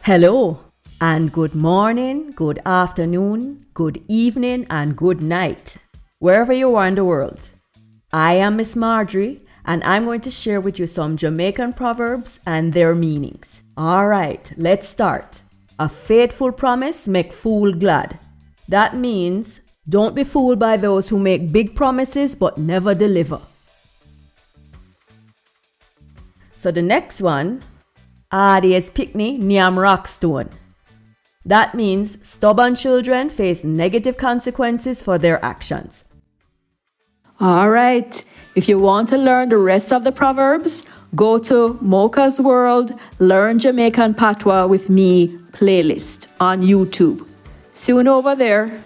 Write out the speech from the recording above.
Hello, and good morning, good afternoon, good evening, and good night, wherever you are in the world. I am Miss Marjorie, and I'm going to share with you some Jamaican proverbs and their meanings. All right, let's start. A faithful promise make fool glad. That means don't be fooled by those who make big promises but never deliver. So the next one, yaadie picnic niam rockstone. That means stubborn children face negative consequences for their actions. All right. If you want to learn the rest of the proverbs, go to Mocha's World Learn Jamaican Patois with Me playlist on YouTube. See you over there.